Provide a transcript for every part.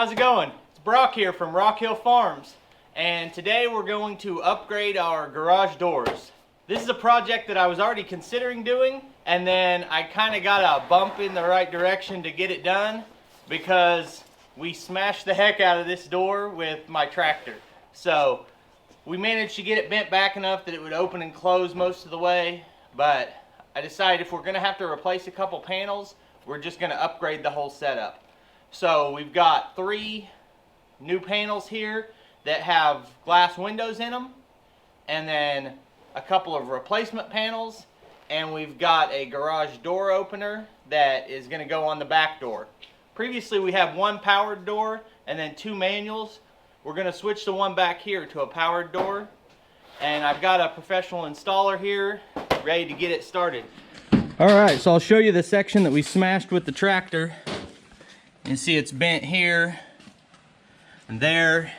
how's it going? It's Brock here from Rock Hill Farms, and today we're going to upgrade our garage doors. This is a project that I was already considering doing, and then I kind of got a bump in the right direction to get it done because we smashed the heck out of this door with my tractor. So we managed to get it bent back enough that it would open and close most of the way, but I decided if we're going to have to replace a couple panels, we're just going to upgrade the whole setup. So we've got 3 new panels here that have glass windows in them, and then a couple of replacement panels, and we've got a garage door opener that is going to go on the back door. Previously we have 1 powered door and then 2 manuals. We're going to switch the one back here to a powered door, and I've got a professional installer here ready to get it started. Alright, so I'll show you the section that we smashed with the tractor. You can see it's bent here and there.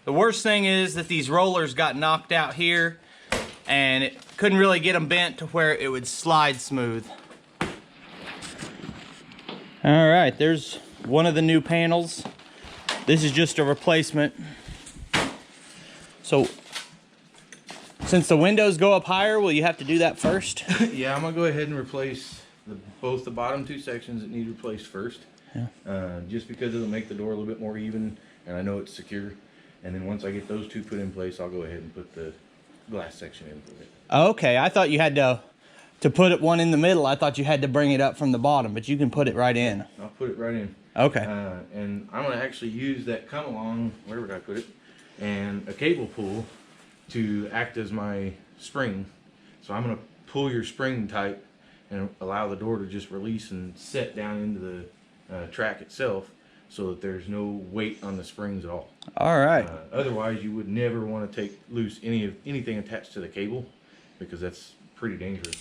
The worst thing is that these rollers got knocked out here and it couldn't really get them bent to where it would slide smooth. Alright, there's one of the new panels. This is just a replacement. So, since the windows go up higher, will you have to do that first? Yeah, I'm gonna go ahead and replace both the bottom 2 sections that need replaced first. Yeah. Just because it'll make the door a little bit more even, and I know it's secure. And then once I get those 2 put in place, I'll go ahead and put the glass section in for it. Okay, I thought you had to put it one in the middle. I thought you had to bring it up from the bottom, but you can put it right in. I'll put it right in. Okay. And I'm gonna actually use that come along, where would I put it, and a cable pull to act as my spring. So I'm gonna pull your spring tight and allow the door to just release and set down into the track itself, so that there's no weight on the springs at all. All right. Otherwise, you would never want to take loose anything attached to the cable, because that's pretty dangerous.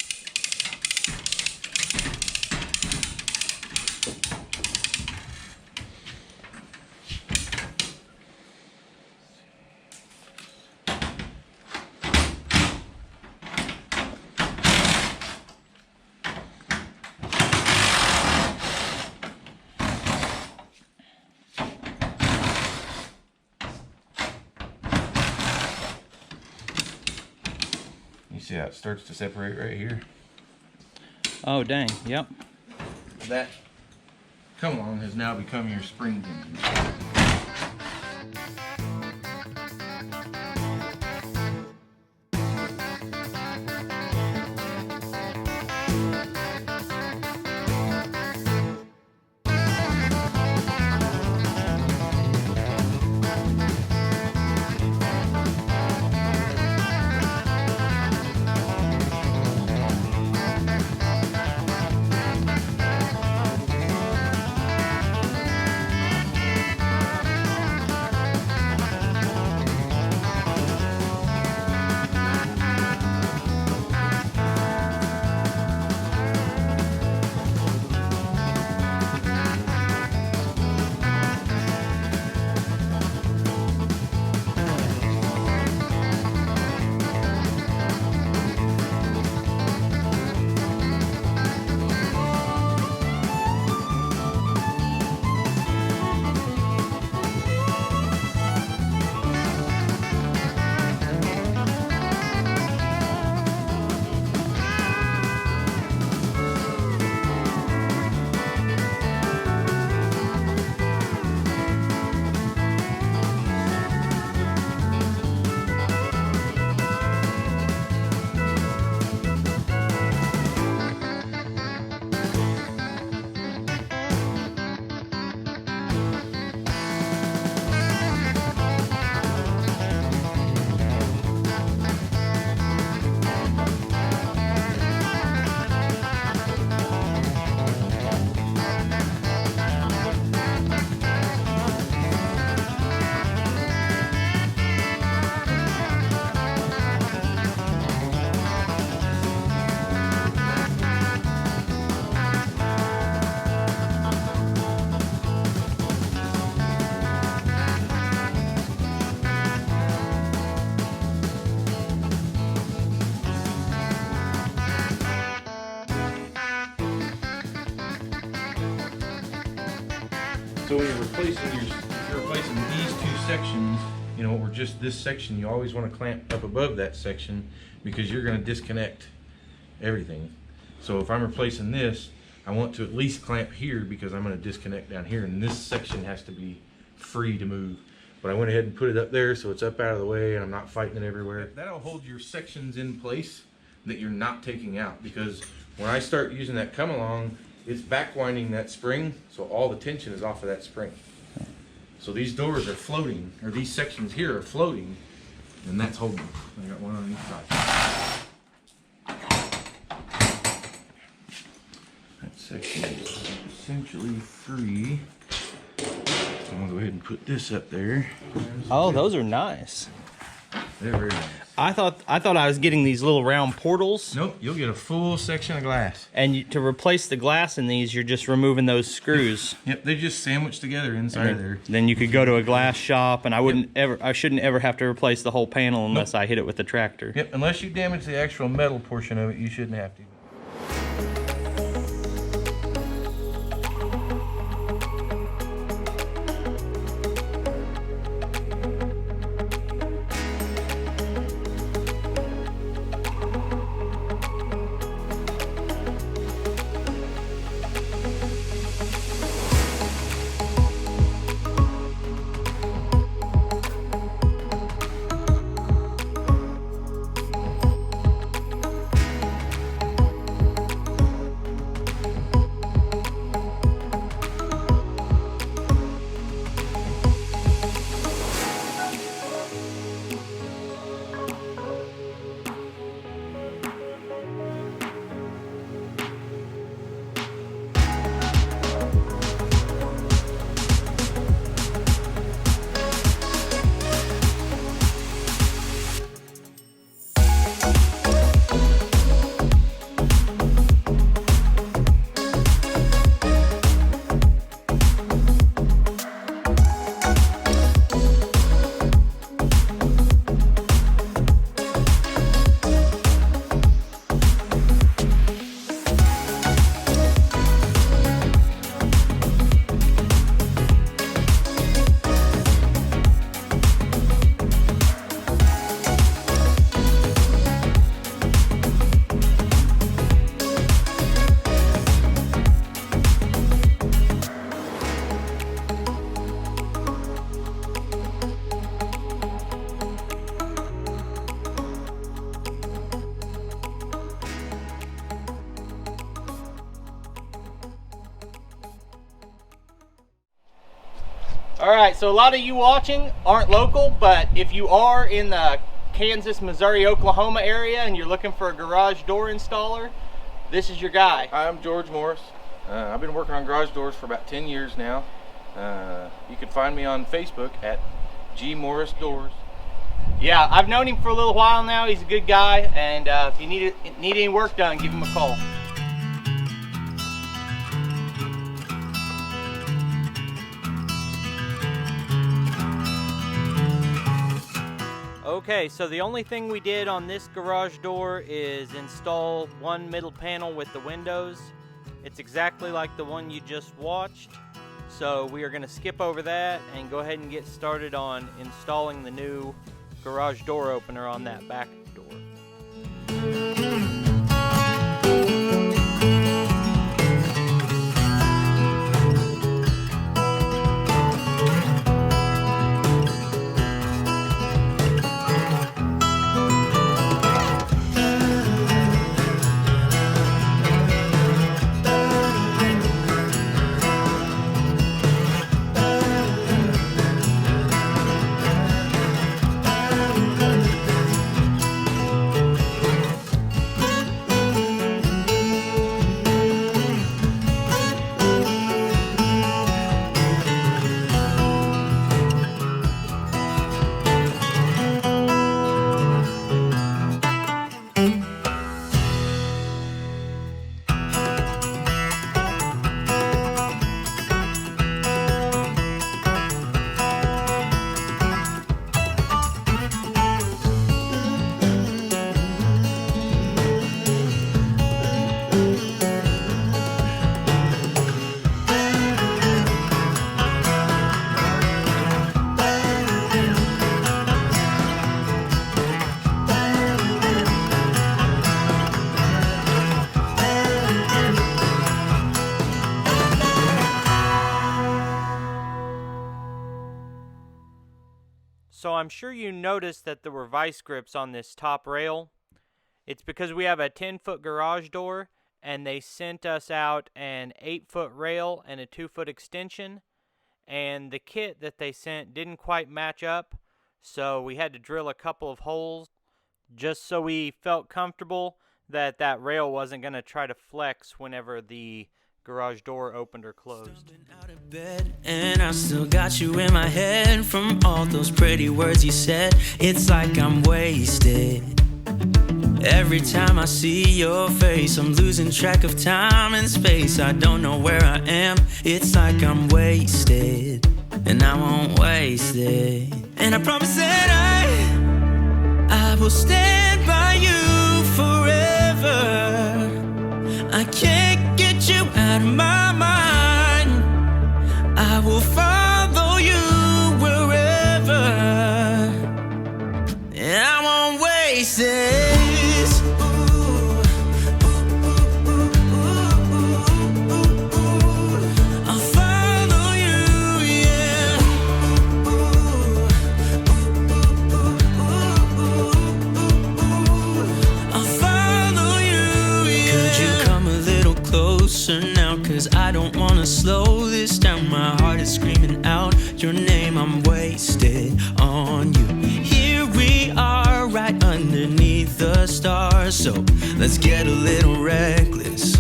See how it starts to separate right here? Oh, dang. Yep. That come along has now become your spring tension. So when you're replacing replacing these two sections, you know, or just this section, you always want to clamp up above that section because you're going to disconnect everything. So if I'm replacing this, I want to at least clamp here because I'm going to disconnect down here, and this section has to be free to move. But I went ahead and put it up there so it's up out of the way and I'm not fighting it everywhere. That'll hold your sections in place that you're not taking out, because when I start using that come along, it's back winding that spring, so all the tension is off of that spring. So these doors are floating, or these sections here are floating, and that's holding them. I got one on each side. That section is essentially free. So I'm gonna go ahead and put this up there. Oh, those are nice. They're very nice. I thought I was getting these little round portals. Nope, you'll get a full section of glass. And to replace the glass in these, you're just removing those screws. Yep, they just sandwiched together inside of there. Then you could go to a glass shop, and I shouldn't ever have to replace the whole panel unless I hit it with the tractor. Yep, unless you damage the actual metal portion of it, you shouldn't have to. Alright, so a lot of you watching aren't local, but if you are in the Kansas, Missouri, Oklahoma area and you're looking for a garage door installer, this is your guy. Hi, I'm George Morris. I've been working on garage doors for about 10 years now. You can find me on Facebook at G Morris Doors. Yeah, I've known him for a little while now. He's a good guy, and if you need any work done, give him a call. Okay, so the only thing we did on this garage door is install one middle panel with the windows. It's exactly like the one you just watched. So we are going to skip over that and go ahead and get started on installing the new garage door opener on that back door. I'm sure you noticed that there were vice grips on this top rail. It's because we have a 10-foot garage door, and they sent us out an 8-foot rail and a 2-foot extension, and the kit that they sent didn't quite match up, so we had to drill a couple of holes just so we felt comfortable that that rail wasn't going to try to flex whenever the garage door opened or closed. Out of bed, and I still got you in my head from all those pretty words you said. It's like I'm wasted. Every time I see your face, I'm losing track of time and space. I don't know where I am. It's like I'm wasted, and I won't waste it. And I promise that I will stand by you forever. I can't get you out of my mind. I will follow you wherever, and I won't waste it. Now, cause I don't wanna slow this down. My heart is screaming out your name. I'm wasted on you. Here we are, right underneath the stars. So let's get a little reckless.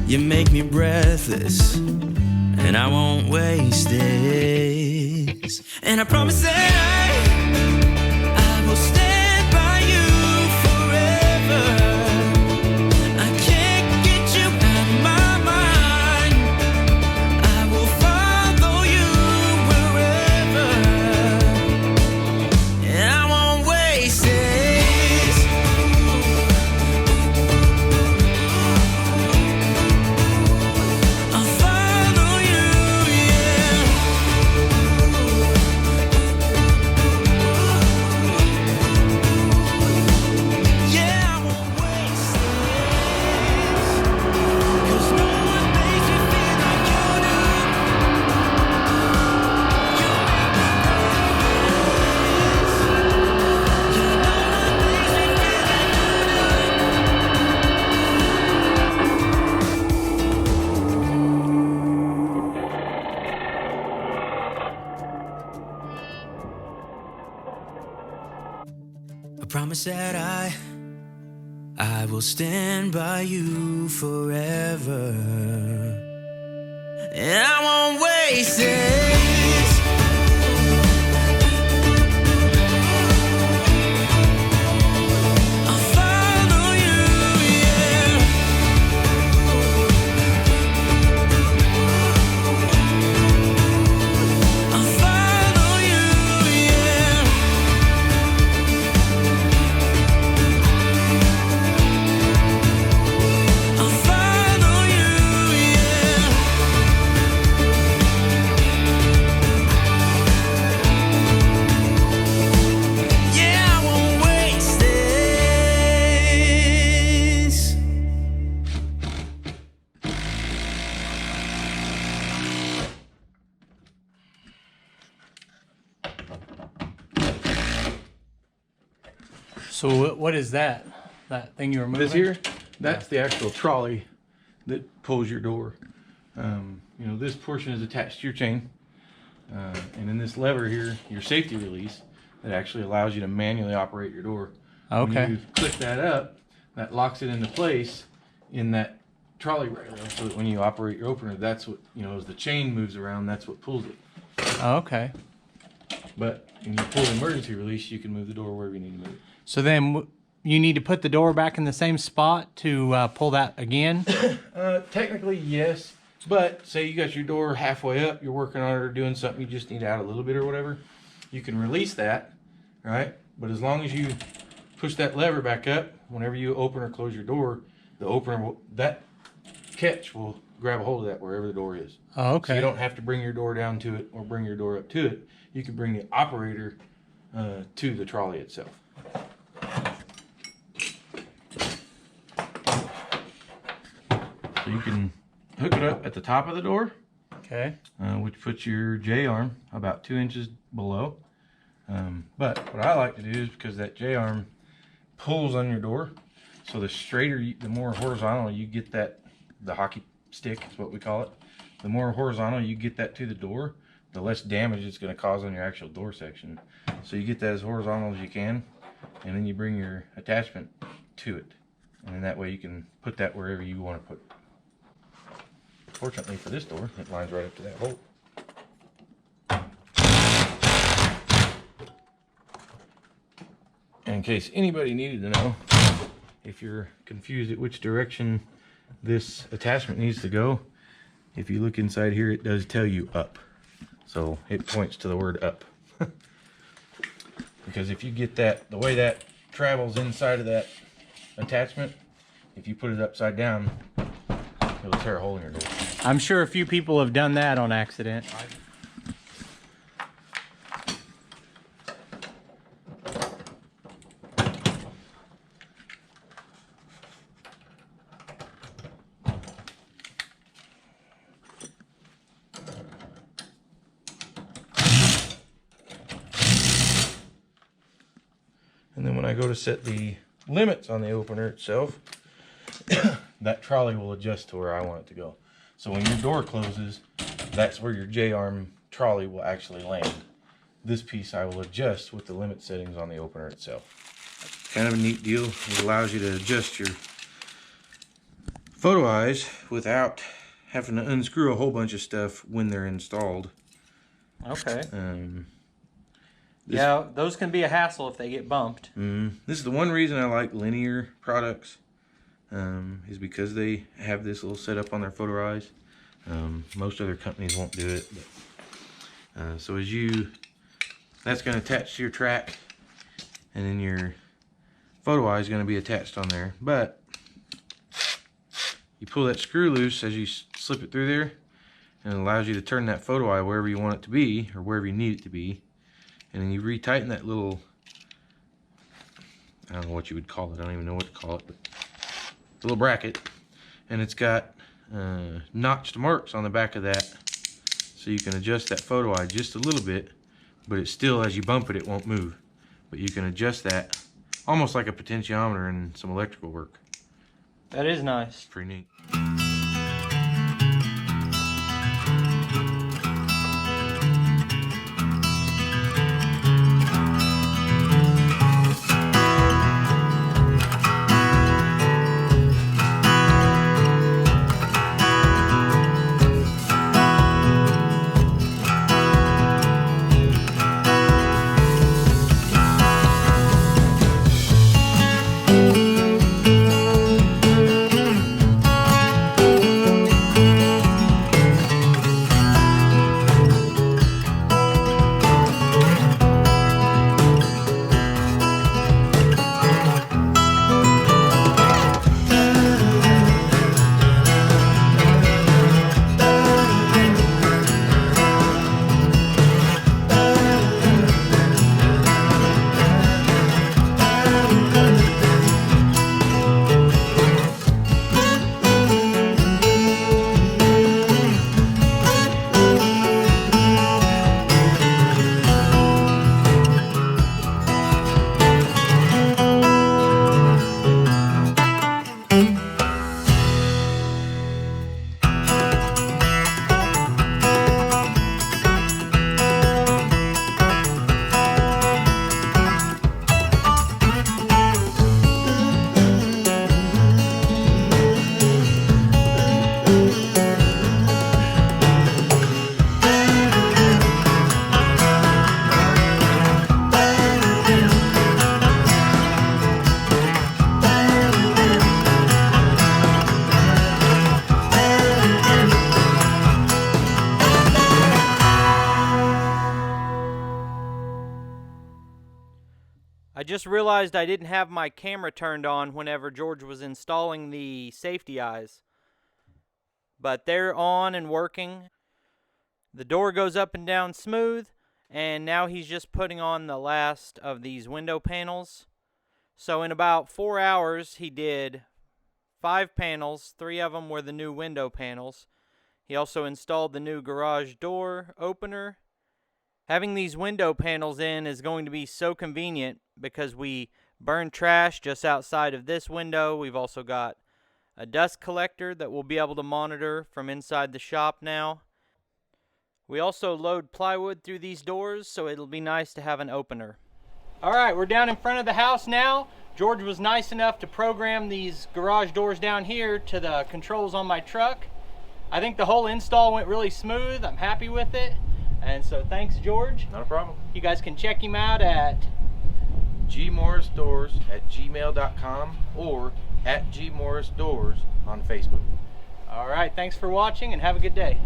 You make me breathless, and I won't waste this. And I promise that I will stand by you forever. Promise that I will stand by you forever, and I won't waste it. So what is that? That thing you were moving? This here, that's the actual trolley that pulls your door. You know, this portion is attached to your chain. And in this lever here, your safety release, that actually allows you to manually operate your door. Okay. When you click that up, that locks it into place in that trolley rail, so that when you operate your opener, that's what, you know, as the chain moves around, that's what pulls it. Okay. But when you pull the emergency release, you can move the door wherever you need to move it. So then you need to put the door back in the same spot to pull that again? Technically, yes. But say you got your door halfway up, you're working on it or doing something, you just need to add a little bit or whatever, you can release that, right? But as long as you push that lever back up, whenever you open or close your door, the opener will, that catch will grab a hold of that wherever the door is. Oh, okay. So you don't have to bring your door down to it or bring your door up to it. You can bring the operator to the trolley itself. So you can hook it up at the top of the door, Okay. which puts your J-arm about 2 inches below. But what I like to do is, because that J-arm pulls on your door, so the straighter, the more horizontal you get that, the hockey stick is what we call it, the more horizontal you get that to the door, the less damage it's going to cause on your actual door section. So you get that as horizontal as you can, and then you bring your attachment to it, and then that way you can put that wherever you want to put it. Fortunately for this door, it lines right up to that hole. In case anybody needed to know, if you're confused at which direction this attachment needs to go, if you look inside here, it does tell you up. So it points to the word up. Because if you get that, the way that travels inside of that attachment, if you put it upside down, it'll tear a hole in your door. I'm sure a few people have done that on accident. And then when I go to set the limits on the opener itself, that trolley will adjust to where I want it to go. So when your door closes, that's where your J-arm trolley will actually land. This piece I will adjust with the limit settings on the opener itself. Kind of a neat deal. It allows you to adjust your photo eyes without having to unscrew a whole bunch of stuff when they're installed. Okay. Yeah, those can be a hassle if they get bumped. This is the one reason I like Linear products, is because they have this little setup on their photo eyes. Most other companies won't do it. But, so that's going to attach to your track, and then your photo eye is going to be attached on there. But you pull that screw loose as you slip it through there, and it allows you to turn that photo eye wherever you want it to be, or wherever you need it to be. And then you retighten that little, I don't know what you would call it, I don't even know what to call it, but little bracket. And it's got notched marks on the back of that, so you can adjust that photo eye just a little bit, but it still, as you bump it, it won't move. But you can adjust that almost like a potentiometer in some electrical work. That is nice. Pretty neat. I just realized I didn't have my camera turned on whenever George was installing the safety eyes. But they're on and working. The door goes up and down smooth, and now he's just putting on the last of these window panels. So in about 4 hours, he did 5 panels. 3 of them were the new window panels. He also installed the new garage door opener, Having these window panels in is going to be so convenient because we burn trash just outside of this window. We've also got a dust collector that we'll be able to monitor from inside the shop now. We also load plywood through these doors, so it'll be nice to have an opener. All right, we're down in front of the house now. George was nice enough to program these garage doors down here to the controls on my truck. I think the whole install went really smooth. I'm happy with it. And so thanks, George. Not a problem. You guys can check him out at gmorrisdoors@gmail.com or @gmorrisdoors on Facebook. All right, thanks for watching and have a good day.